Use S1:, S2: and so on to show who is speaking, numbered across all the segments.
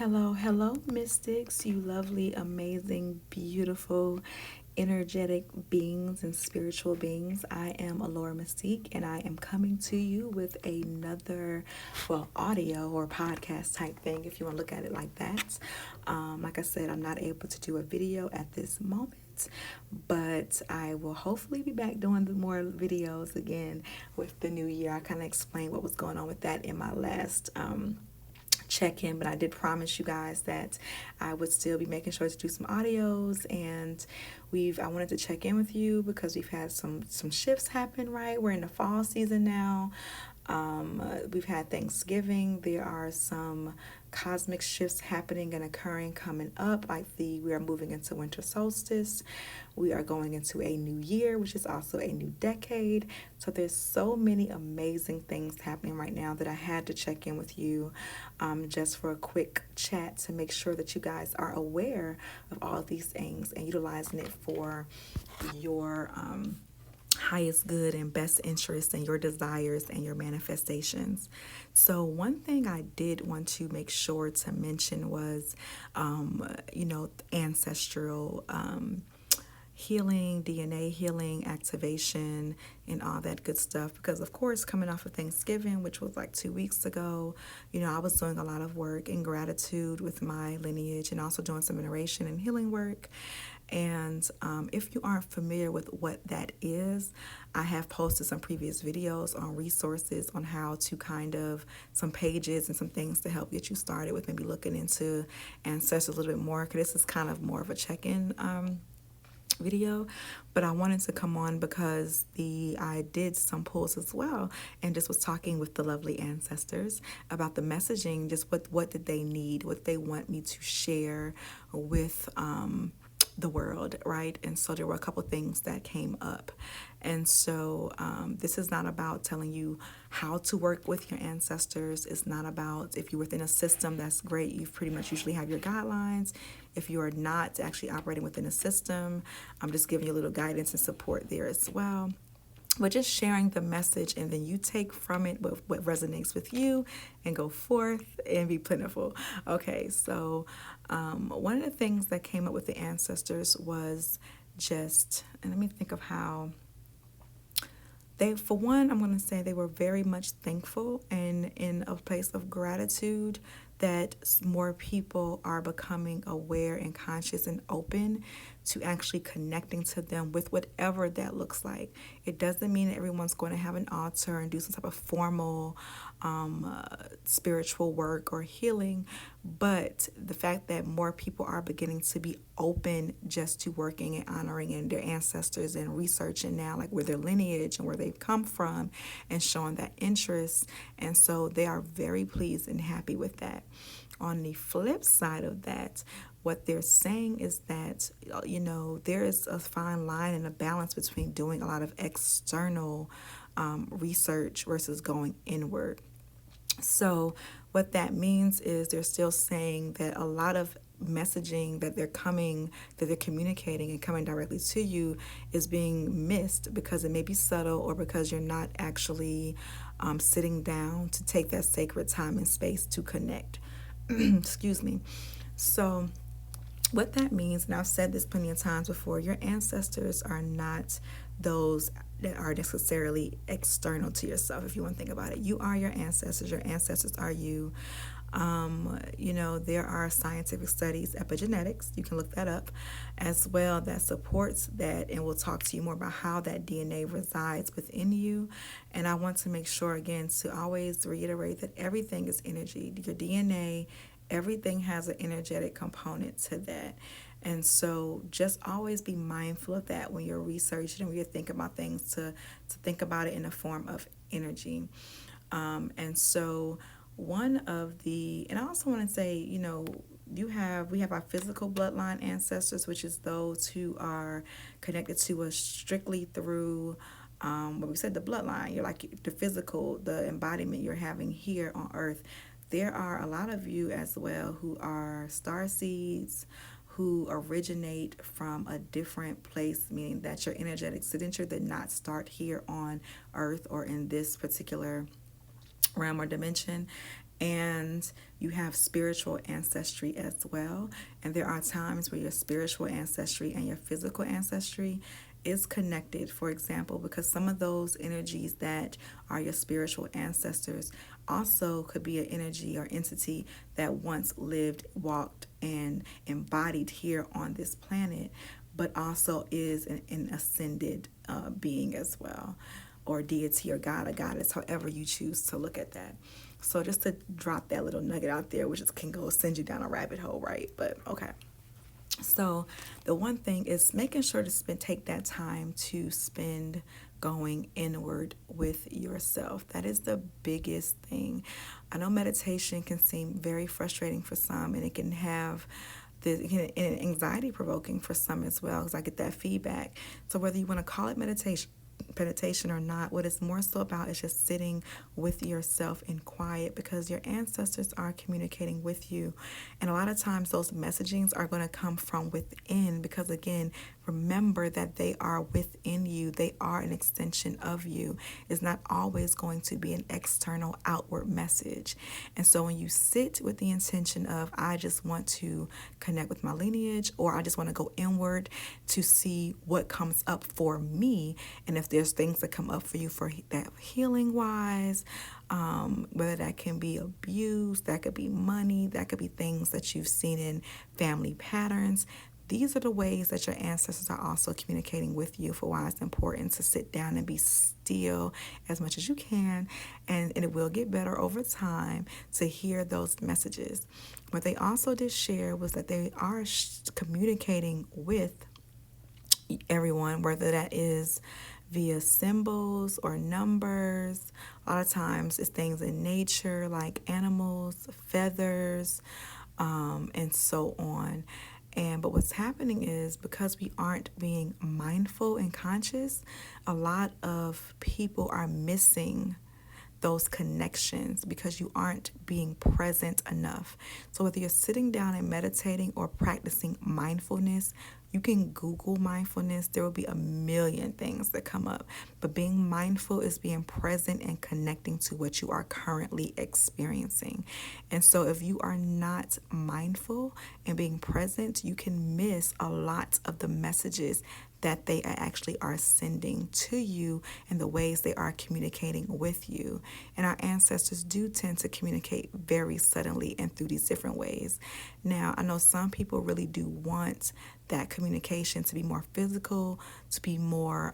S1: Hello, mystics, you lovely, amazing, beautiful, energetic beings and spiritual beings. I am Alora Mystique, and I am coming to you with another, audio or podcast type thing, if you want to look at it like that. Like I said, I'm not able to do a video at this moment, but I will hopefully be back doing the more videos again with the new year. I kind of explained what was going on with that in my last check in, but I did promise you guys that I would still be making sure to do some audios, and I wanted to check in with you because we've had some shifts happen, right? We're in the fall season now. We've had Thanksgiving. There are some cosmic shifts happening and occurring coming up, like we are moving into winter solstice. We are going into a new year, which is also a new decade. So there's so many amazing things happening right now that I had to check in with you, just for a quick chat to make sure that you guys are aware of all these things and utilizing it for your highest good and best interest and your desires and your manifestations. So one thing I did want to make sure to mention was, ancestral healing, DNA healing, activation, and all that good stuff. Because, of course, coming off of Thanksgiving, which was like 2 weeks ago, I was doing a lot of work in gratitude with my lineage and also doing some veneration and healing work. And if you aren't familiar with what that is, I have posted some previous videos on resources on how to some pages and some things to help get you started with maybe looking into ancestors a little bit more, because this is kind of more of a check-in video. But I wanted to come on because I did some pulls as well, and just was talking with the lovely ancestors about the messaging, just what did they need, what they want me to share with the world, right? And so there were a couple things that came up. And so this is not about telling you how to work with your ancestors. It's not about, if you're within a system, that's great. You pretty much usually have your guidelines. If you are not actually operating within a system, I'm just giving you a little guidance and support there as well. But just sharing the message, and then you take from it what resonates with you and go forth and be plentiful. Okay, so one of the things that came up with the ancestors was and let me think of how for one, I'm going to say they were very much thankful and in a place of gratitude that more people are becoming aware and conscious and open to actually connecting to them with whatever that looks like. It doesn't mean that everyone's going to have an altar and do some type of formal spiritual work or healing, but the fact that more people are beginning to be open just to working and honoring and their ancestors and researching now, like where their lineage and where they've come from, and showing that interest. And so they are very pleased and happy with that. On the flip side of that, what they're saying is that, there is a fine line and a balance between doing a lot of external research versus going inward. So what that means is they're still saying that a lot of messaging that they're communicating and coming directly to you is being missed because it may be subtle, or because you're not actually sitting down to take that sacred time and space to connect. Excuse me. So what that means, and I've said this plenty of times before, your ancestors are not those that are necessarily external to yourself. If you want to think about it, you are your ancestors. Your ancestors are you. There are scientific studies, epigenetics, you can look that up as well, that supports that, and we'll talk to you more about how that DNA resides within you. And I want to make sure, again, to always reiterate that everything is energy. Your DNA, everything has an energetic component to that. And so just always be mindful of that when you're researching and when you're thinking about things, to think about it in the form of energy. And so and I also want to say, we have our physical bloodline ancestors, which is those who are connected to us strictly through what we said, the bloodline. You're like the physical, the embodiment you're having here on earth. There are a lot of you as well who are star seeds, who originate from a different place, meaning that your energetic signature did not start here on earth or in this particular realm or dimension. and you have spiritual ancestry as well. And there are times where your spiritual ancestry and your physical ancestry is connected. For example, because some of those energies that are your spiritual ancestors also could be an energy or entity that once lived, walked, and embodied here on this planet, but also is an ascended being as well, or deity or god or goddess, however you choose to look at that. So just to drop that little nugget out there, which can go send you down a rabbit hole, right? But okay. So the one thing is making sure to take that time to spend going inward with yourself. That is the biggest thing. I know meditation can seem very frustrating for some, and it can have anxiety provoking for some as well, because I get that feedback. So whether you want to call it meditation or not, what it's more so about is just sitting with yourself in quiet, because your ancestors are communicating with you, and a lot of times those messagings are going to come from within, because again, remember that they are within you. They are an extension of you. It's not always going to be an external outward message. And so when you sit with the intention of, I just want to connect with my lineage, or I just want to go inward to see what comes up for me, and if there's things that come up for you for that healing wise, whether that can be abuse, that could be money, that could be things that you've seen in family patterns. These are the ways that your ancestors are also communicating with you, for why it's important to sit down and be still as much as you can, and it will get better over time to hear those messages. What they also did share was that they are communicating with everyone, whether that is via symbols or numbers. A lot of times it's things in nature like animals, feathers, and so on. But what's happening is, because we aren't being mindful and conscious, a lot of people are missing those connections because you aren't being present enough. So whether you're sitting down and meditating or practicing mindfulness, you can Google mindfulness. There will be a million things that come up. But being mindful is being present and connecting to what you are currently experiencing. And so if you are not mindful and being present, you can miss a lot of the messages that they actually are sending to you and the ways they are communicating with you. And our ancestors do tend to communicate very subtly and through these different ways. Now, I know some people really do want that communication to be more physical, to be more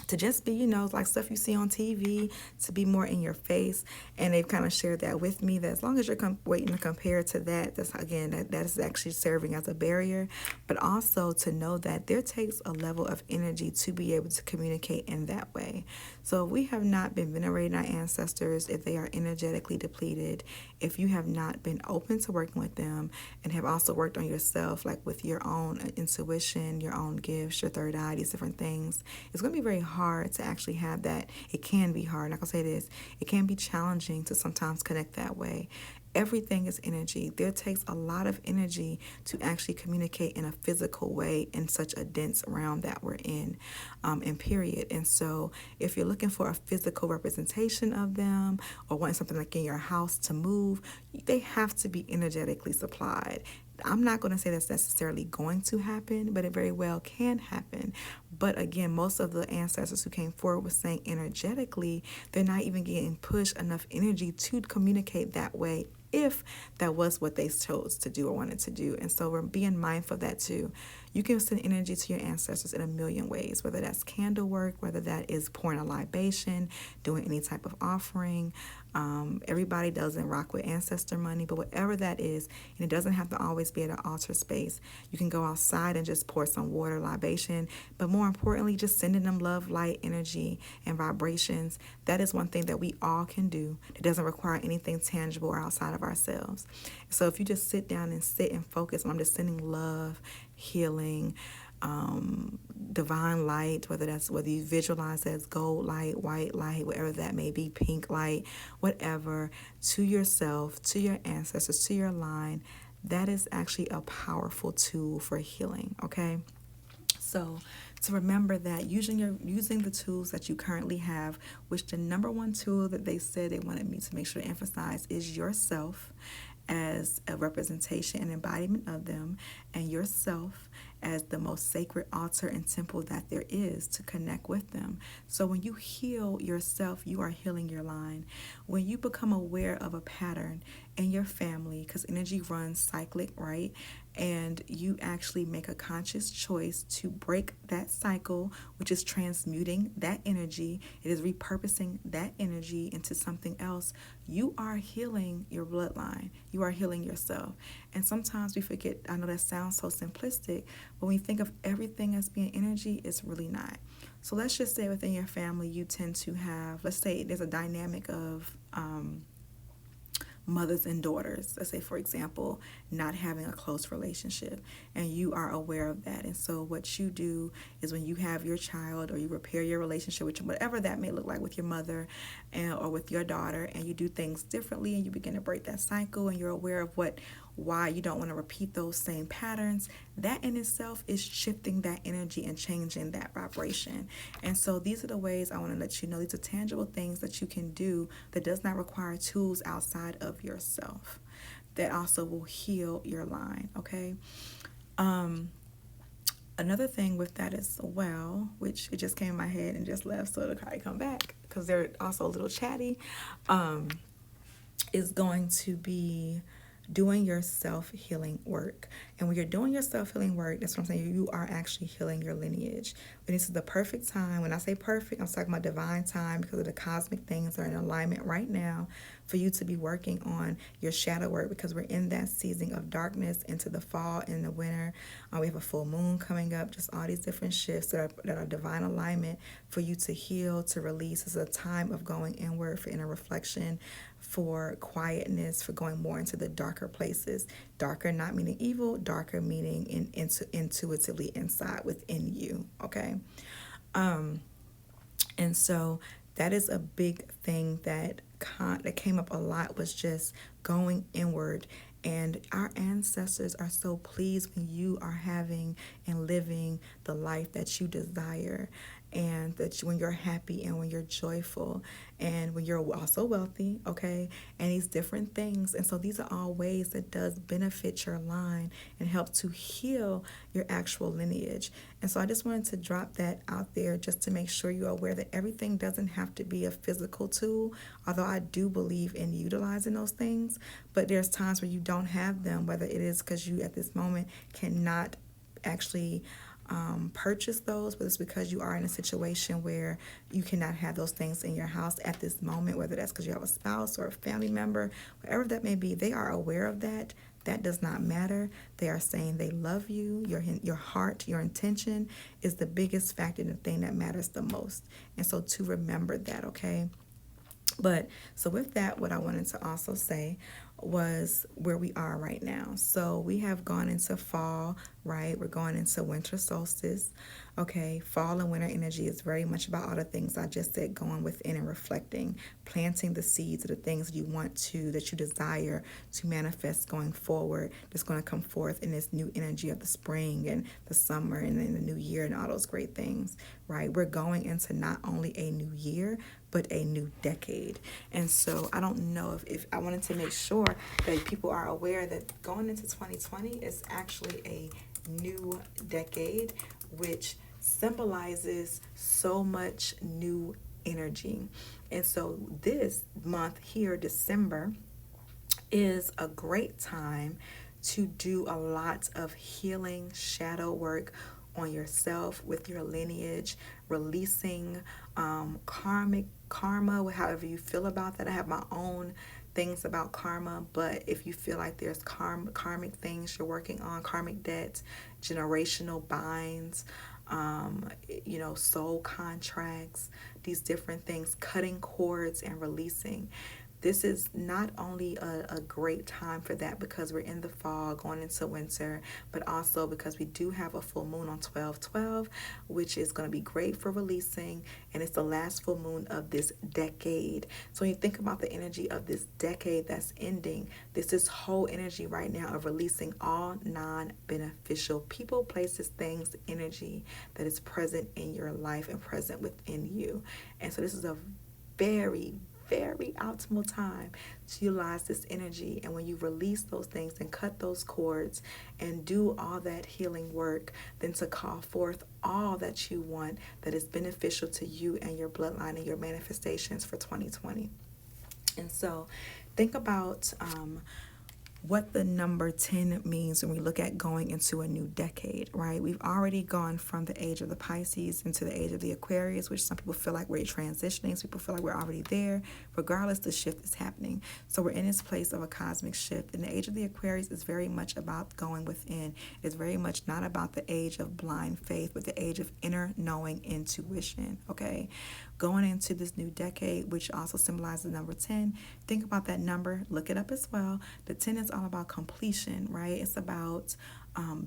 S1: to just be, like stuff you see on TV, to be more in your face. And they've kind of shared that with me, that as long as you're waiting to compare to that, that is actually serving as a barrier. But also to know that there takes a level of energy to be able to communicate in that way. So if we have not been venerating our ancestors, if they are energetically depleted, if you have not been open to working with them and have also worked on yourself, like with your own intuition, your own gifts, your third eye, these different things, it's going to be very hard to actually have that. It can be hard. Like I say this, it can be challenging to sometimes connect that way. Everything is energy. There takes a lot of energy to actually communicate in a physical way in such a dense realm that we're in, and period. And so if you're looking for a physical representation of them, or wanting something like in your house to move, they have to be energetically supplied. I'm not going to say that's necessarily going to happen, but it very well can happen. But again, most of the ancestors who came forward with saying energetically, they're not even getting pushed enough energy to communicate that way, if that was what they chose to do or wanted to do. And so we're being mindful of that too. You can send energy to your ancestors in a million ways, whether that's candle work, whether that is pouring a libation, doing any type of offering. Everybody doesn't rock with ancestor money, but whatever that is, and it doesn't have to always be at an altar space. You can go outside and just pour some water, libation, but more importantly, just sending them love, light, energy, and vibrations. That is one thing that we all can do. It doesn't require anything tangible or outside of ourselves. So if you just sit down and sit and focus, I'm just sending love, healing, divine light, whether you visualize as gold light, white light, whatever that may be, pink light, whatever, to yourself, to your ancestors, to your line, that is actually a powerful tool for healing, okay? So to remember that using the tools that you currently have, which the number one tool that they said they wanted me to make sure to emphasize is yourself as a representation and embodiment of them, and yourself as the most sacred altar and temple that there is to connect with them. So when you heal yourself, you are healing your line. When you become aware of a pattern in your family, because energy runs cyclic, right? And you actually make a conscious choice to break that cycle, which is transmuting that energy. It is repurposing that energy into something else. You are healing your bloodline. You are healing yourself. And sometimes we forget, I know that sounds so simplistic, but when you think of everything as being energy, it's really not. So let's just say within your family, you tend to have, let's say there's a dynamic of mothers and daughters, let's say, for example, not having a close relationship, and you are aware of that. And so what you do is when you have your child, or you repair your relationship with whatever that may look like with your mother or with your daughter, and you do things differently, and you begin to break that cycle, and you're aware of why you don't want to repeat those same patterns, that in itself is shifting that energy and changing that vibration. And so these are the ways I want to let you know, these are tangible things that you can do that does not require tools outside of yourself, that also will heal your line, okay? Another thing with that as well, which it just came in my head and just left, so it'll probably come back because they're also a little chatty, is going to be doing your self-healing work. And when you're doing your self-healing work, that's what I'm saying, you are actually healing your lineage. And this is the perfect time. When I say perfect, I'm talking about divine time, because of the cosmic things that are in alignment right now for you to be working on your shadow work, because we're in that season of darkness into the fall and the winter. We have a full moon coming up, just all these different shifts that are divine alignment for you to heal, to release. It's a time of going inward, for inner reflection, for quietness, for going more into the darker places. Darker not meaning evil, darker meaning intuitively inside within you, okay? And so that is a big thing that came up a lot, was just going inward. And our ancestors are so pleased when you are having and living the life that you desire, and when you're happy and when you're joyful and when you're also wealthy, okay, and these different things. And so these are all ways that does benefit your line and help to heal your actual lineage. And so I just wanted to drop that out there just to make sure you're aware that everything doesn't have to be a physical tool, although I do believe in utilizing those things. But there's times where you don't have them, whether it is because you at this moment cannot actually purchase those, but it's because you are in a situation where you cannot have those things in your house at this moment, whether that's because you have a spouse or a family member, whatever that may be. They are aware of that. That does not matter. They are saying they love you. Your heart, your intention is the biggest factor, the thing that matters the most. And so to remember that, okay? But so with that, what I wanted to also say was where we are right now. So we have gone into fall, right? We're going into winter solstice. Okay, fall and winter energy is very much about all the things I just said, going within and reflecting, planting the seeds of the things that you desire to manifest going forward, that's going to come forth in this new energy of the spring and the summer and then the new year and all those great things, right? We're going into not only a new year, but a new decade. And so I don't know if I wanted to make sure that people are aware that going into 2020 is actually a new decade, which symbolizes so much new energy. And so this month here, December, is a great time to do a lot of healing shadow work on yourself with your lineage, releasing karma, however you feel about that. I have my own things about karma, but if you feel like there's karmic things you're working on, karmic debts, generational binds, soul contracts, these different things, cutting cords and releasing, this is not only a great time for that because we're in the fall going into winter, but also because we do have a full moon on 12/12, which is going to be great for releasing, and it's the last full moon of this decade. So when you think about the energy of this decade that's ending, this is whole energy right now of releasing all non-beneficial people, places, things, energy that is present in your life and present within you. And so this is a very, very optimal time to utilize this energy. And when you release those things and cut those cords and do all that healing work, then to call forth all that you want that is beneficial to you and your bloodline and your manifestations for 2020. And so think about what the number 10 means when we look at going into a new decade, right? We've already gone from the age of the Pisces into the age of the Aquarius, which some people feel like we're transitioning. Some people feel like we're already there. Regardless, the shift is happening. So we're in this place of a cosmic shift. And the age of the Aquarius is very much about going within. It's very much not about the age of blind faith, but the age of inner knowing, intuition, okay? Going into this new decade, which also symbolizes the number 10, think about that number, look it up as well. The 10 is all about completion, right? It's about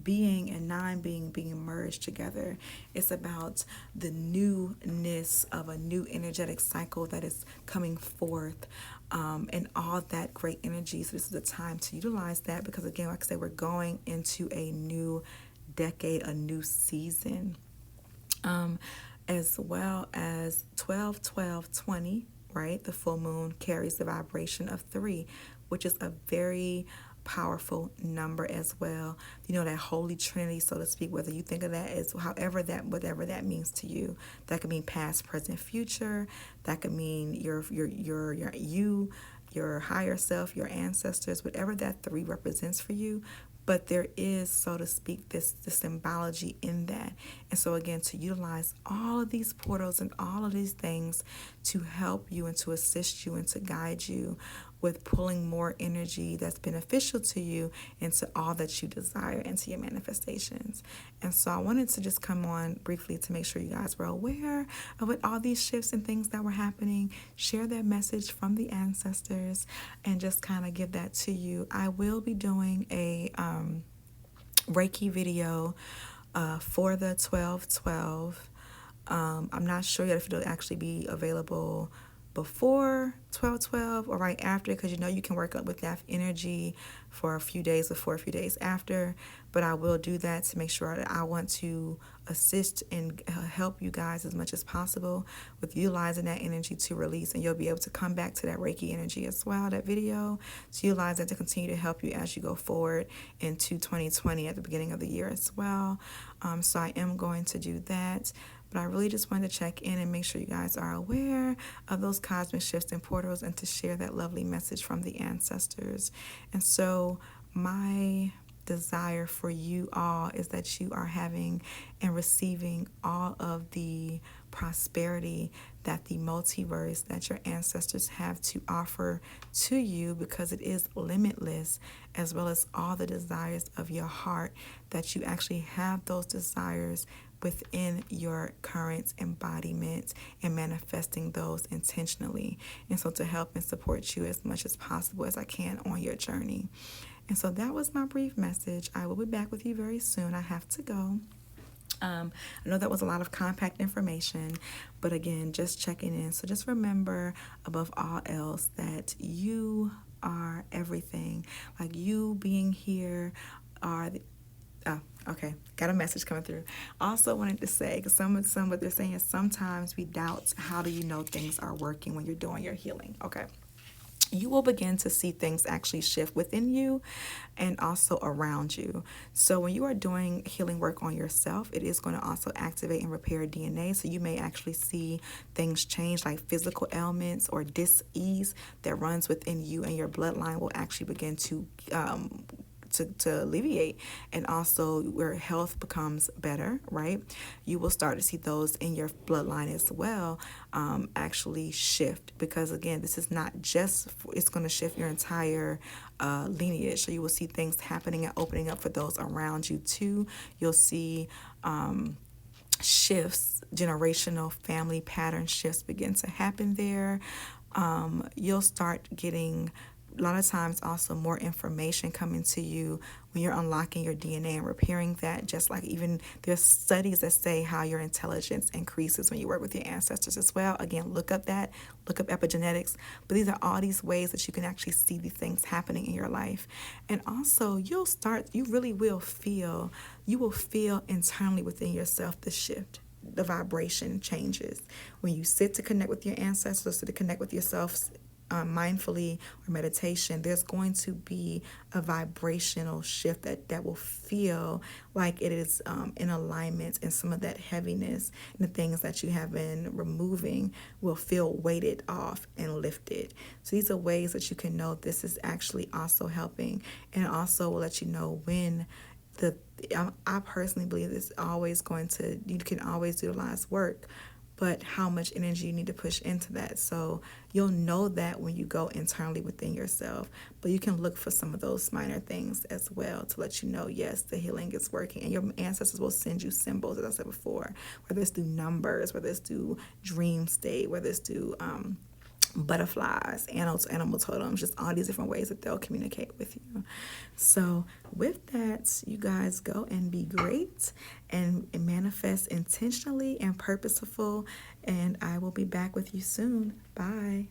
S1: being and non-being being merged together. It's about the newness of a new energetic cycle that is coming forth, and all that great energy. So this is the time to utilize that because, again, like I said, we're going into a new decade, a new season. As well as 12/12/20, right? The full moon carries the vibration of 3, which is a very powerful number as well. You know, that holy trinity, so to speak, whether you think of that as whatever that means to you. That could mean past, present, future. That could mean your higher self, your ancestors, whatever that 3 represents for you. But there is, so to speak, this symbology in that. And so again, to utilize all of these portals and all of these things to help you and to assist you and to guide you with pulling more energy that's beneficial to you into all that you desire, into your manifestations. And so I wanted to just come on briefly to make sure you guys were aware of what all these shifts and things that were happening, share that message from the ancestors, and just kind of give that to you. I will be doing a Reiki video for the 12/12. I'm not sure yet if it'll actually be available before 12/12 or right after, because you know you can work up with that energy for a few days before, a few days after. But I will do that to make sure that I want to assist and help you guys as much as possible with utilizing that energy to release. And you'll be able to come back to that Reiki energy as well, that video, to utilize that to continue to help you as you go forward into 2020 at the beginning of the year as well. So I am going to do that. But I really just wanted to check in and make sure you guys are aware of those cosmic shifts and portals and to share that lovely message from the ancestors. And so my desire for you all is that you are having and receiving all of the prosperity that the multiverse, that your ancestors have to offer to you, because it is limitless, as well as all the desires of your heart, that you actually have those desires within your current embodiment and manifesting those intentionally. And so to help and support you as much as possible as I can on your journey. And so that was my brief message. I will be back with you very soon. I have to go. I know that was a lot of compact information, but again, just checking in. So just remember, above all else, that you are everything. Like, you being here are the okay, got a message coming through. Also wanted to say, because what they're saying is sometimes we doubt, how do you know things are working when you're doing your healing? Okay. You will begin to see things actually shift within you and also around you. So when you are doing healing work on yourself, it is going to also activate and repair DNA. So you may actually see things change, like physical ailments or dis-ease that runs within you and your bloodline will actually begin to alleviate, and also where health becomes better, right? You will start to see those in your bloodline as well actually shift, because again, this is not just it's going to shift your entire lineage. So you will see things happening and opening up for those around you too. You'll see shifts, generational family pattern shifts begin to happen there. you'll start getting a lot of times also more information coming to you when you're unlocking your DNA and repairing that. Just like even there's studies that say how your intelligence increases when you work with your ancestors as well. Again, look up epigenetics. But these are all these ways that you can actually see these things happening in your life. And also you really will feel, you will feel internally within yourself the shift. The vibration changes when you sit to connect with your ancestors, to connect with yourself mindfully or meditation. There's going to be a vibrational shift that will feel like it is in alignment, and some of that heaviness and the things that you have been removing will feel weighted off and lifted. So these are ways that you can know this is actually also helping, and also will let you know when I personally believe it's always you can always utilize work, but how much energy you need to push into that. So you'll know that when you go internally within yourself, but you can look for some of those minor things as well to let you know, yes, the healing is working. And your ancestors will send you symbols, as I said before, whether it's through numbers, whether it's through dream state, whether it's through butterflies, animal totems, just all these different ways that they'll communicate with you. So with that, you guys go and be great and manifest intentionally and purposeful, and I will be back with you soon. Bye.